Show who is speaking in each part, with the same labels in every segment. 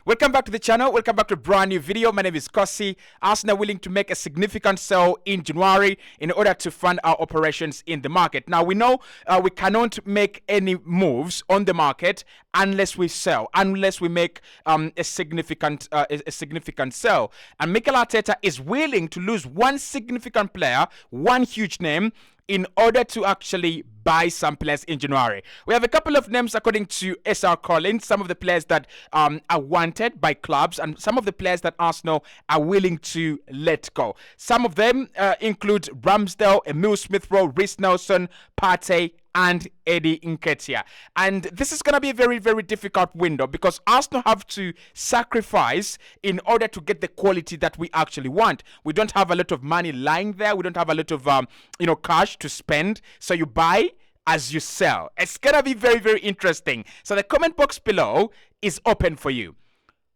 Speaker 1: Welcome back to the channel. Welcome back to a brand new video. My name is Kosi. Arsenal willing to make a significant sell in January in order to fund our operations in the market. Now, we know we cannot make any moves on the market unless we sell, unless we make a significant sell. And Mikel Arteta is willing to lose one significant player, one huge name, in order to actually buy some players in January. We have a couple of names according to SR Collins, some of the players that are wanted by clubs and some of the players that Arsenal are willing to let go. Some of them include Ramsdale, Emile Smith Rowe, Reiss Nelson, Partey, and Eddie Nketiah. And this is going to be a very, very difficult window because Arsenal have to sacrifice in order to get the quality that we actually want. We don't have a lot of money lying there. We don't have a lot of cash to spend. So you buy as you sell. It's going to be very, very interesting. So the comment box below is open for you.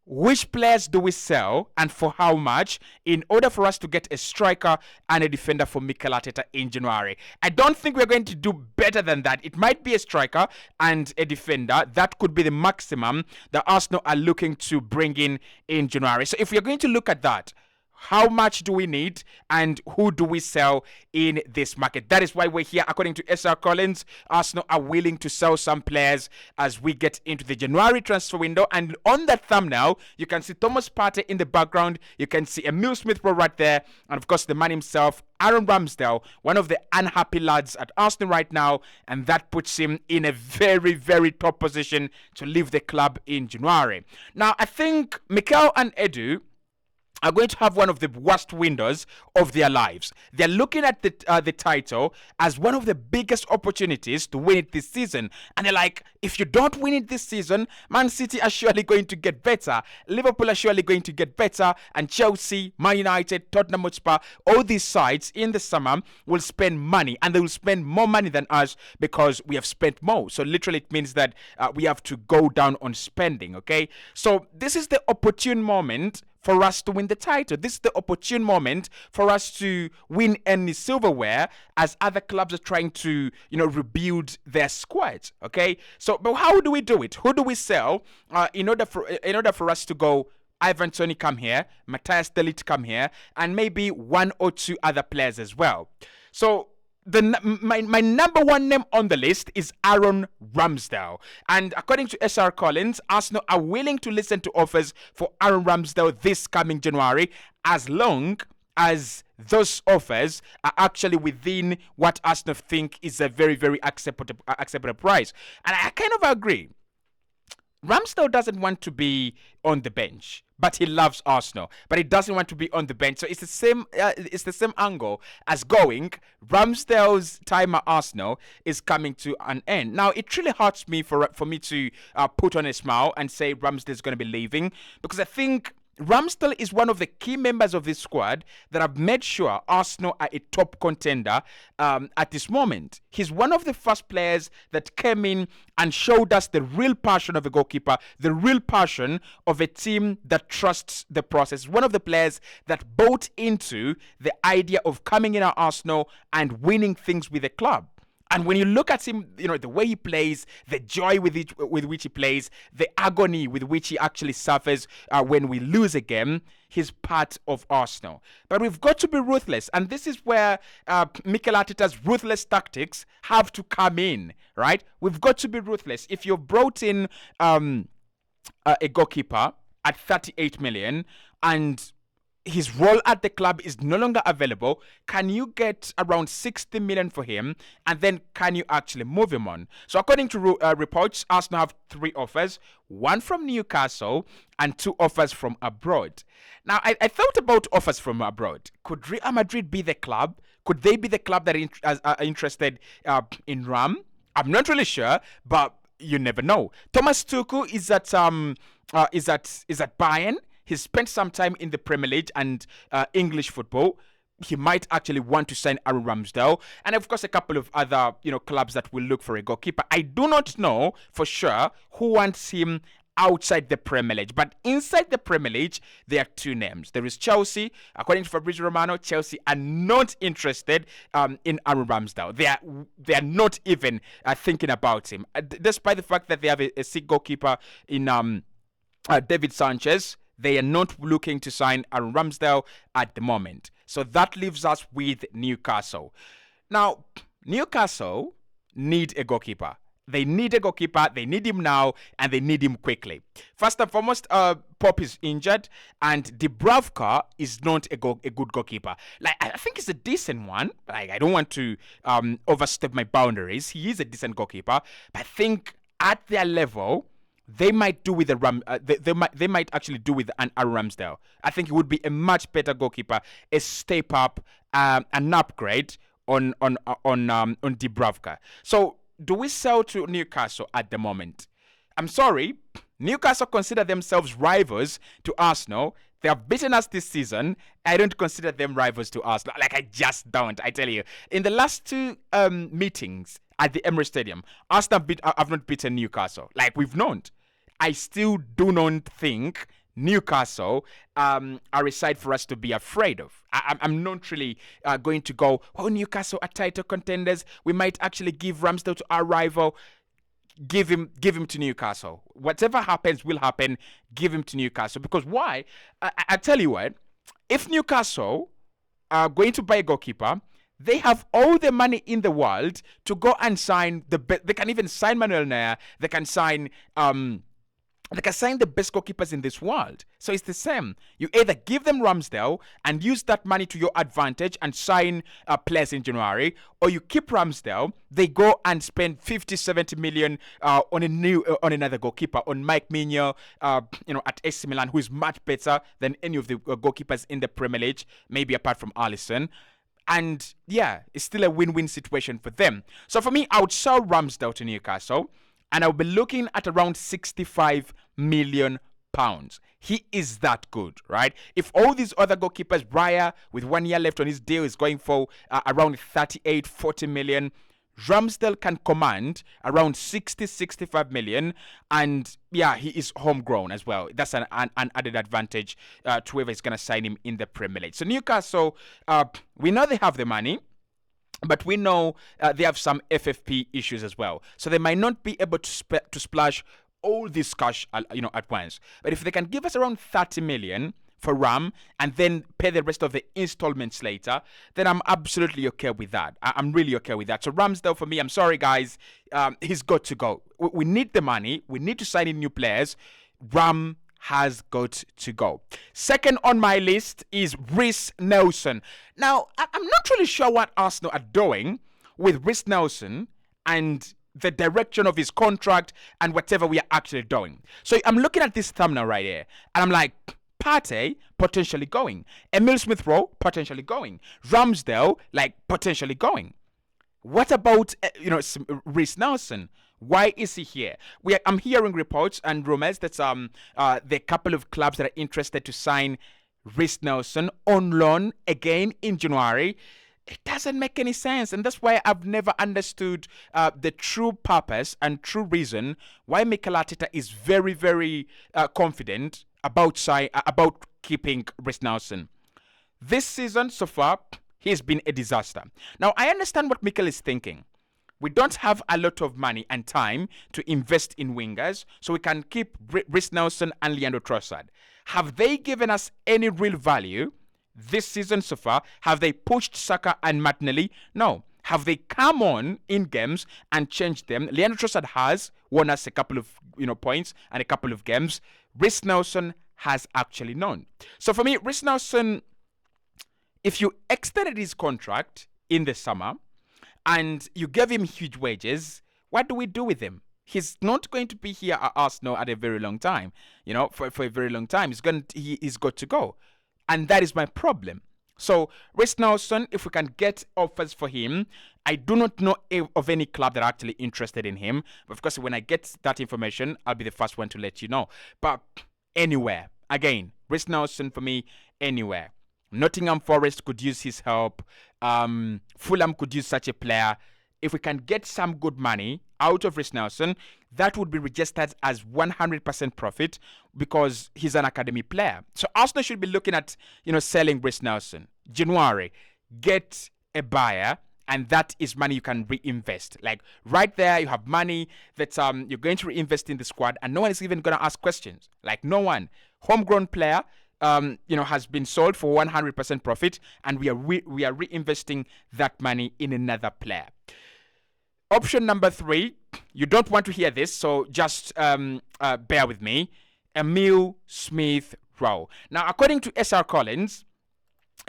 Speaker 1: Which players do we sell and for how much in order for us to get a striker and a defender for Mikel Arteta in January? I don't think we're going to do better than that. It might be a striker and a defender. That could be the maximum that Arsenal are looking to bring in January. So if we're going to look at that, how much do we need and who do we sell in this market? That is why we're here. According to SR Collins, Arsenal are willing to sell some players as we get into the January transfer window. And on that thumbnail, you can see Thomas Partey in the background. You can see Emile Smith Rowe right there. And of course, the man himself, Aaron Ramsdale, one of the unhappy lads at Arsenal right now. And that puts him in a very, very top position to leave the club in January. Now, I think Mikel and Edu are going to have one of the worst windows of their lives. They're looking at the title as one of the biggest opportunities to win it this season. And they're like, if you don't win it this season, Man City are surely going to get better. Liverpool are surely going to get better. And Chelsea, Man United, Tottenham Hotspur, all these sides in the summer will spend money. And they will spend more money than us because we have spent more. So literally it means that we have to go down on spending, okay? So this is the opportune moment for us to win the title. This is the opportune moment for us to win any silverware as other clubs are trying to, rebuild their squads. Okay, so but how do we do it? Who do we sell in order for us to go? Ivan Toney come here, Matthias De Ligt come here, and maybe one or two other players as well. So my number one name on the list is Aaron Ramsdale. And according to SR Collins, Arsenal are willing to listen to offers for Aaron Ramsdale this coming January as long as those offers are actually within what Arsenal think is a very, very acceptable price. And I kind of agree. Ramsdale doesn't want to be on the bench, but he loves Arsenal. But he doesn't want to be on the bench, so it's the same. It's the same angle as going. Ramsdale's time at Arsenal is coming to an end. Now it really hurts me for me to put on a smile and say Ramsdale's going to be leaving because I think Ramsdale is one of the key members of this squad that have made sure Arsenal are a top contender at this moment. He's one of the first players that came in and showed us the real passion of a goalkeeper, the real passion of a team that trusts the process. One of the players that bought into the idea of coming in at Arsenal and winning things with the club. And when you look at him, the way he plays, the joy with which he plays, the agony with which he actually suffers when we lose a game, he's part of Arsenal. But we've got to be ruthless. And this is where Mikel Arteta's ruthless tactics have to come in, right? We've got to be ruthless. If you've brought in a goalkeeper at 38 million and his role at the club is no longer available, can you get around 60 million for him and then can you actually move him on? So according to reports, Arsenal have 3 offers, 1 from Newcastle and 2 offers from abroad. Now I thought about offers from abroad. Could Real Madrid be the club? Could they be the club that are interested in Ram? I'm not really sure, but you never know. Thomas Tuchel is at Bayern. He's spent some time in the Premier League and English football. He might actually want to sign Aaron Ramsdale. And of course, a couple of other, clubs that will look for a goalkeeper. I do not know for sure who wants him outside the Premier League. But inside the Premier League, there are 2 names. There is Chelsea. According to Fabrizio Romano, Chelsea are not interested in Aaron Ramsdale. They are not even thinking about him. Despite the fact that they have a sick goalkeeper in David Sanchez. They are not looking to sign Aaron Ramsdale at the moment. So that leaves us with Newcastle. Now, Newcastle need a goalkeeper. They need a goalkeeper. They need him now, and they need him quickly. First and foremost, Pop is injured, and Dubravka is not a good goalkeeper. Like, I think he's a decent one. Like, I don't want to overstep my boundaries. He is a decent goalkeeper, but I think at their level, they might do with they might actually do with an Aaron Ramsdale. I think he would be a much better goalkeeper, a step up, an upgrade on Dubravka. So, do we sell to Newcastle at the moment? I'm sorry, Newcastle consider themselves rivals to Arsenal. They have beaten us this season. I don't consider them rivals to Arsenal. Like, I just don't. I tell you. In the last two meetings at the Emirates Stadium, Arsenal have not beaten Newcastle. Like, we've known. I still do not think Newcastle are a side for us to be afraid of. I'm not really going to go, oh, Newcastle are title contenders. We might actually give Ramsdale to our rival. Give him to Newcastle. Whatever happens will happen. Give him to Newcastle. Because why? I tell you what, if Newcastle are going to buy a goalkeeper, they have all the money in the world to go and sign they can even sign Manuel Neuer. They can sign the best goalkeepers in this world. So it's the same. You either give them Ramsdale and use that money to your advantage and sign players in January, or you keep Ramsdale, they go and spend 50, 70 million on another goalkeeper, on Mike Mignolet, at AC Milan, who is much better than any of the goalkeepers in the Premier League, maybe apart from Alisson. And yeah, it's still a win-win situation for them. So for me, I would sell Ramsdale to Newcastle, and I'll be looking at around 65 million pounds. He is that good, right? If all these other goalkeepers, Raya, with 1 year left on his deal, is going for around 38, 40 million, Ramsdale can command around 60, 65 million. And yeah, he is homegrown as well. That's an added advantage to whoever is going to sign him in the Premier League. So Newcastle, we know they have the money, but we know they have some FFP issues as well. So they might not be able to splash all this cash, at once. But if they can give us around 30 million for Ram and then pay the rest of the installments later, then I'm absolutely okay with that. I'm really okay with that. So Ramsdale, for me, I'm sorry, guys, he's got to go. We need the money. We need to sign in new players. Ram has got to go. Second on my list is Reiss Nelson. Now, I'm not really sure what Arsenal are doing with Reiss Nelson and the direction of his contract and whatever we are actually doing. So I'm looking at this thumbnail right here, and I'm like, Partey potentially going. Emile Smith Rowe potentially going. Ramsdale, potentially going. What about, Reiss Nelson? Why is he here? I'm hearing reports and rumors that there are a couple of clubs that are interested to sign Reiss Nelson on loan again in January. It doesn't make any sense, and that's why I've never understood the true purpose and true reason why Mikel Arteta is very, very confident about keeping Reiss Nelson. This season so far, he's been a disaster. Now, I understand what Mikel is thinking. We don't have a lot of money and time to invest in wingers, so we can keep Reiss Nelson and Leandro Trossard. Have they given us any real value this season so far? Have they pushed Saka and Martinelli? No. Have they come on in games and changed them? Leandro Trossard has won us a couple of points and a couple of games. Reiss Nelson has actually none. So for me, Reiss Nelson, if you extended his contract in the summer and you gave him huge wages, what do we do with him? He's not going to be here at Arsenal at a very long time. For a very long time. He's got to go. And that is my problem. So, Reiss Nelson, if we can get offers for him, I do not know of any club that are actually interested in him. But of course, when I get that information, I'll be the first one to let you know. But anywhere. Again, Reiss Nelson for me, anywhere. Nottingham Forest could use his help. Fulham could use such a player. If we can get some good money out of Reiss Nelson, that would be registered as 100% profit because he's an academy player. So Arsenal should be looking at, selling Reiss Nelson. January, get a buyer and that is money you can reinvest. Like right there, you have money that you're going to reinvest in the squad, and no one is even going to ask questions. Like no one. Homegrown player, has been sold for 100% profit, and we are reinvesting that money in another player. Option number 3, you don't want to hear this, so just bear with me. Emile Smith Rowe. Now, according to SR Collins,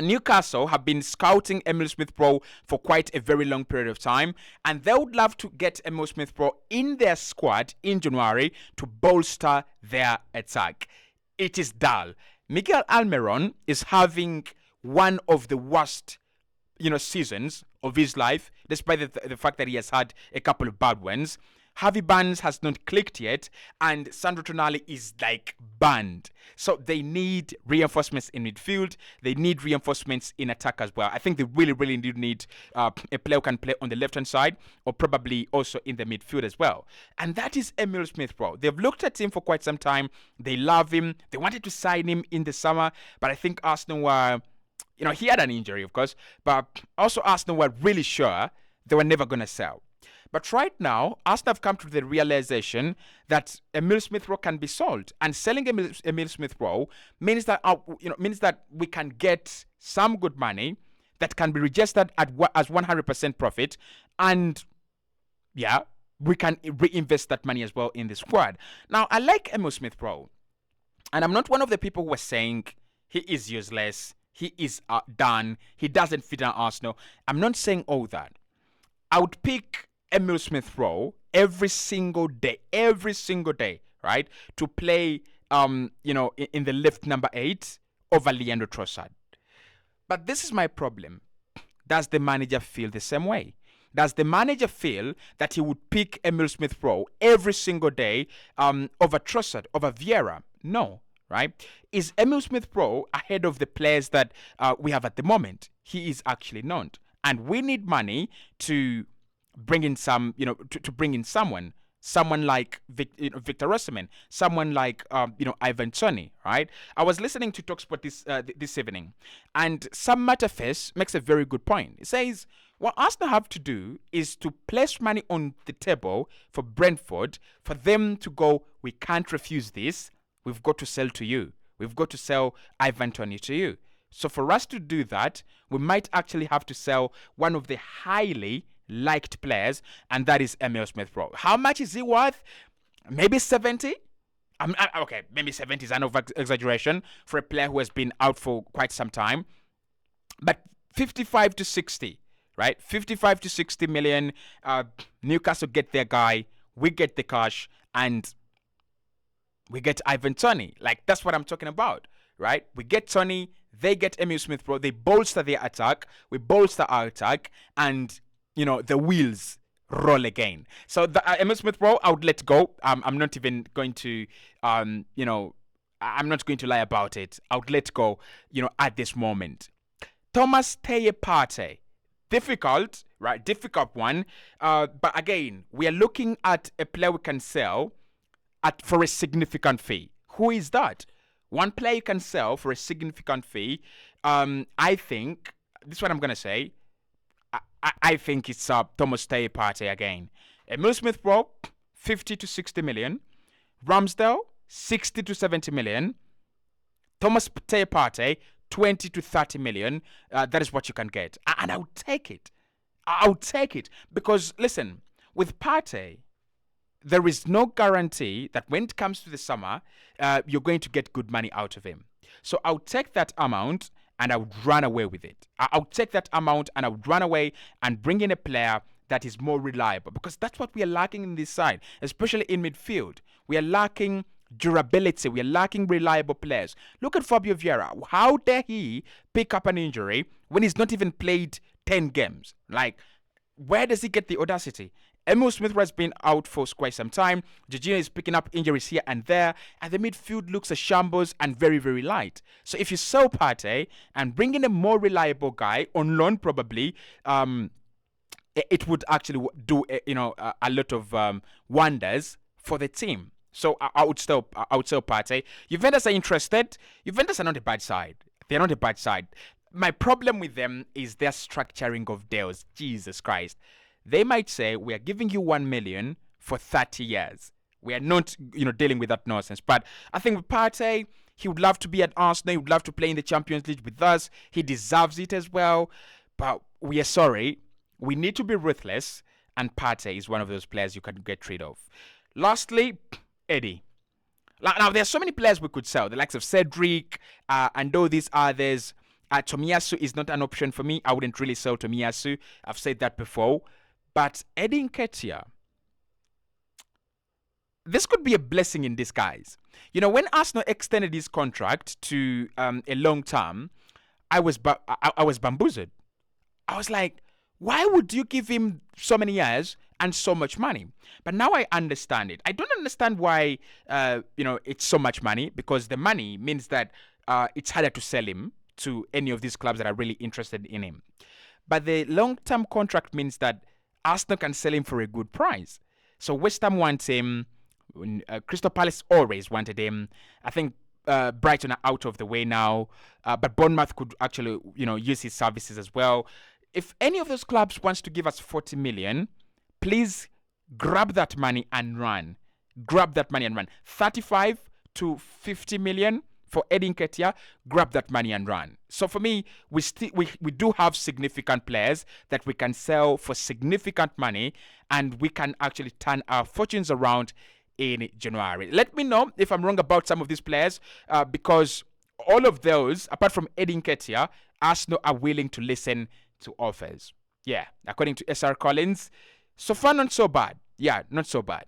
Speaker 1: Newcastle have been scouting Emile Smith Rowe for quite a very long period of time, and they would love to get Emile Smith Rowe in their squad in January to bolster their attack. It is dull. Miguel Almiron is having one of the worst, seasons of his life, despite the fact that he has had a couple of bad ones. Harvey Barnes has not clicked yet, and Sandro Tonali is like banned. So they need reinforcements in midfield. They need reinforcements in attack as well. I think they really, really do need a player who can play on the left-hand side, or probably also in the midfield as well. And that is Emile Smith Rowe. They've looked at him for quite some time. They love him. They wanted to sign him in the summer, but I think Arsenal were, he had an injury, of course, but also Arsenal were really sure they were never going to sell. But right now, Arsenal have come to the realization that Emile Smith Rowe can be sold, and selling Emile Smith Rowe means that we can get some good money that can be registered as 100% profit, and we can reinvest that money as well in the squad. Now, I like Emile Smith Rowe, and I'm not one of the people who are saying he is useless, he is done, he doesn't fit on Arsenal. I'm not saying all that. I would pick Emile Smith Rowe every single day, right? To play, in the left number 8 over Leandro Trossard. But this is my problem. Does the manager feel the same way? Does the manager feel that he would pick Emile Smith Rowe every single day over Trossard, over Vieira? No, right? Is Emile Smith Rowe ahead of the players that we have at the moment? He is actually not. And we need money to bring in to bring in someone like Victor Osimhen, someone like Ivan Toney, right? I was listening to Talksport this evening, and Sam Matterface makes a very good point. He says what Arsenal have to do is to place money on the table for Brentford, for them to go, we can't refuse this. We've got to sell to you. We've got to sell Ivan Toney to you. So for us to do that, we might actually have to sell one of the highly liked players, and that is Emile Smith Rowe. How much is he worth? Maybe 70? Okay, maybe 70 is an exaggeration for a player who has been out for quite some time. But 55 to 60, right? 55 to 60 million. Newcastle get their guy, we get the cash, and we get Ivan Toney. Like, that's what I'm talking about, right? We get Toney, they get Emile Smith Rowe, they bolster their attack, we bolster our attack, and the wheels roll again. So the Emile Smith Rowe, I would let go. I'm not even going to, I'm not going to lie about it. I would let go, at this moment. Thomas Partey, difficult, right? Difficult one. But again, we are looking at a player we can sell for a significant fee. Who is that? One player you can sell for a significant fee. I think this is what I'm gonna say. I think it's Thomas Partey again. Emile Smith Rowe, 50 to 60 million. Ramsdale, 60 to 70 million. Thomas Partey, 20 to 30 million. That is what you can get. And I would take it. I would take it. Because, listen, with Partey, there is no guarantee that when it comes to the summer, you're going to get good money out of him. So I would take that amount and I would run away with it. I would take that amount and I would run away and bring in a player that is more reliable, because that's what we are lacking in this side, especially in midfield. We are lacking durability. We are lacking reliable players. Look at Fabio Vieira. How dare he pick up an injury when he's not even played 10 games? Like, where does he get the audacity? Emile Smith has been out for quite some time. Jorginho is picking up injuries here and there, and the midfield looks a shambles and very, very light. So if you sell Partey and bring in a more reliable guy on loan, probably, it would actually do a lot of wonders for the team. So I would sell Partey. Juventus are interested. Juventus are not a bad side. They're not a bad side. my problem with them is their structuring of deals. Jesus Christ. They might say, we are giving you 1 million for 30 years. We are not, dealing with that nonsense. But I think with Partey, he would love to be at Arsenal. He would love to play in the Champions League with us. He deserves it as well. But we are sorry. We need to be ruthless. And Partey is one of those players you can get rid of. Lastly, Eddie. Now, there are so many players we could sell. The likes of Cedric and all these others. Tomiyasu is not an option for me. I wouldn't really sell Tomiyasu. I've said that before. But Eddie Nketiah, this could be a blessing in disguise. When Arsenal extended his contract to a long term, I was bamboozled. I was like, why would you give him so many years and so much money? But now I understand it. I don't understand why it's so much money, because the money means that it's harder to sell him to any of these clubs that are really interested in him. But the long-term contract means that Arsenal can sell him for a good price. So West Ham wants him. Crystal Palace always wanted him. I think Brighton are out of the way now. But Bournemouth could actually, use his services as well. If any of those clubs wants to give us 40 million, please grab that money and run. 35 to 50 million for Eddie Nketiah, grab that money and run. So for me, we do have significant players that we can sell for significant money, and we can actually turn our fortunes around in January. Let me know if I'm wrong about some of these players, because all of those, apart from Eddie Nketiah, Arsenal are willing to listen to offers. Yeah, according to SR Collins. So far, not so bad. Yeah, not so bad.